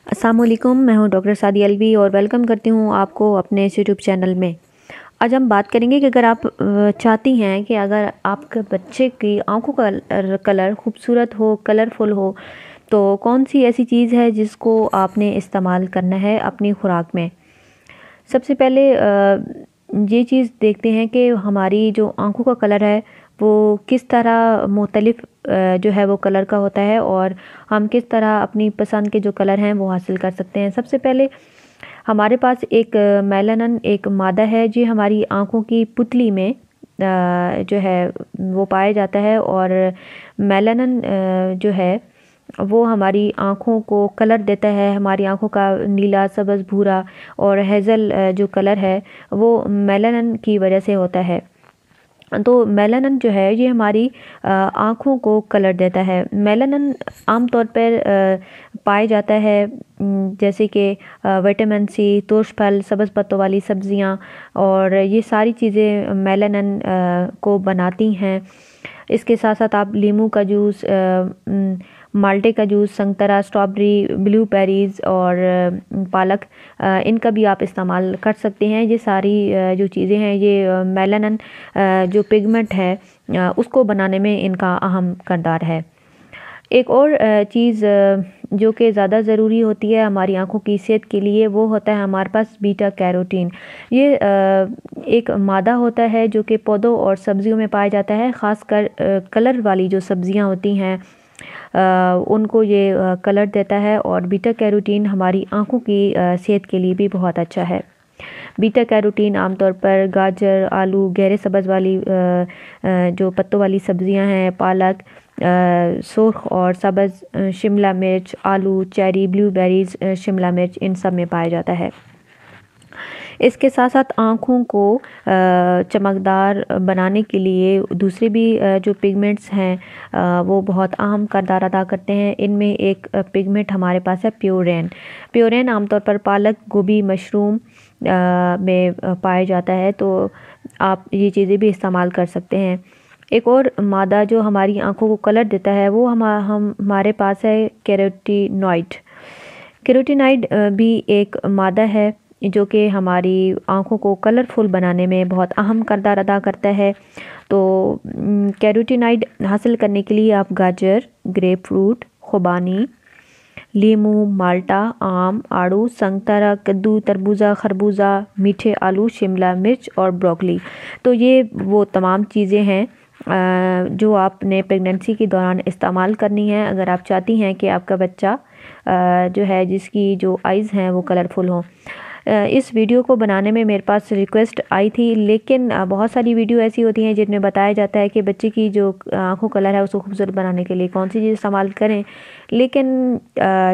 अस्सलामुअलैकुम, मैं हूं डॉक्टर सादिया अलवी और वेलकम करती हूं आपको अपने इस यूट्यूब चैनल में। आज हम बात करेंगे कि अगर आप चाहती हैं कि अगर आपके बच्चे की आंखों का कलर खूबसूरत हो, कलरफुल हो, तो कौन सी ऐसी चीज़ है जिसको आपने इस्तेमाल करना है अपनी खुराक में। सबसे पहले ये चीज़ देखते हैं कि हमारी जो आंखों का कलर है वो किस तरह मुख्तलिफ जो है वो कलर का होता है और हम किस तरह अपनी पसंद के जो कलर हैं वो हासिल कर सकते हैं। सबसे पहले हमारे पास एक मेलानिन एक मादा है जो हमारी आंखों की पुतली में जो है वो पाया जाता है और मेलानिन जो है वो हमारी आँखों को कलर देता है। हमारी आँखों का नीला, सब्ज़, भूरा और हेज़ल जो कलर है वो मेलानिन की वजह से होता है। तो मेलानिन जो है ये हमारी आँखों को कलर देता है। मेलानिन आमतौर पर पाया जाता है जैसे कि विटामिन सी, तुर्श फल, सब्ज़ पत्तों वाली सब्ज़ियाँ और ये सारी चीज़ें मेलानिन को बनाती हैं। इसके साथ साथ आप लीमू का जूस, माल्टे का जूस, संतरा, स्ट्रॉबेरी, ब्लूबेरीज़ और पालक, इनका भी आप इस्तेमाल कर सकते हैं। ये सारी जो चीज़ें हैं ये मेलानिन जो पिगमेंट है उसको बनाने में इनका अहम किरदार है। एक और चीज़ जो कि ज़्यादा ज़रूरी होती है हमारी आँखों की सेहत के लिए वो होता है हमारे पास बीटा कैरोटीन। ये एक मादा होता है जो कि पौधों और सब्जियों में पाया जाता है। ख़ासकर कलर वाली जो सब्जियां होती हैं उनको ये कलर देता है और बीटा कैरोटीन हमारी आँखों की सेहत के लिए भी बहुत अच्छा है। बीटा कैरोटीन आमतौर पर गाजर, आलू, गहरे सब्ज़ वाली जो पत्तों वाली सब्जियां हैं, पालक, सुर्ख और सब्ज़ शिमला मिर्च, आलू, चेरी, ब्लूबेरीज़, शिमला मिर्च, इन सब में पाया जाता है। इसके साथ साथ आँखों को चमकदार बनाने के लिए दूसरे भी जो पिगमेंट्स हैं वो बहुत अहम किरदार अदा करते हैं। इनमें एक पिगमेंट हमारे पास है प्योरेन। प्योरेन आमतौर पर पालक, गोभी, मशरूम में पाया जाता है, तो आप ये चीज़ें भी इस्तेमाल कर सकते हैं। एक और मादा जो हमारी आँखों को कलर देता है वो हमारे पास है कैरोटीनॉइड। कैरोटीनॉइड भी एक मादा है जो कि हमारी आँखों को कलरफुल बनाने में बहुत अहम किरदार अदा करता है। तो कैरोटीनॉइड हासिल करने के लिए आप गाजर, ग्रेप फ्रूट, खुबानी, लीमू, माल्टा, आम, आड़ू, संतरा, कद्दू, तरबूजा, खरबूजा, मीठे आलू, शिमला मिर्च और ब्रोकली, तो ये वो तमाम चीज़ें हैं जो आपने प्रेगनेंसी के दौरान इस्तेमाल करनी है अगर आप चाहती हैं कि आपका बच्चा जो है जिसकी जो आइज़ हैं वो कलरफुल हों। इस वीडियो को बनाने में मेरे पास रिक्वेस्ट आई थी, लेकिन बहुत सारी वीडियो ऐसी होती हैं जिनमें बताया जाता है कि बच्चे की जो आँखों कलर है उसको खूबसूरत बनाने के लिए कौन सी चीज़ इस्तेमाल करें, लेकिन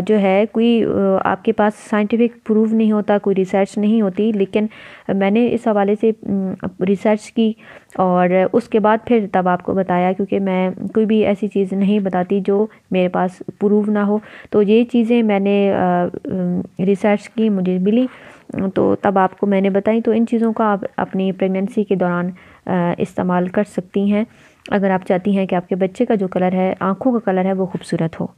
जो है कोई आपके पास साइंटिफिक प्रूफ नहीं होता, कोई रिसर्च नहीं होती। लेकिन मैंने इस हवाले से रिसर्च की और उसके बाद फिर तब आपको बताया, क्योंकि मैं कोई भी ऐसी चीज़ नहीं बताती जो मेरे पास प्रूफ ना हो। तो ये चीज़ें मैंने रिसर्च की, मुझे मिली, तो तब आपको मैंने बताई। तो इन चीज़ों का आप अपनी प्रेगनेंसी के दौरान इस्तेमाल कर सकती हैं अगर आप चाहती हैं कि आपके बच्चे का जो कलर है, आँखों का कलर है, वो खूबसूरत हो।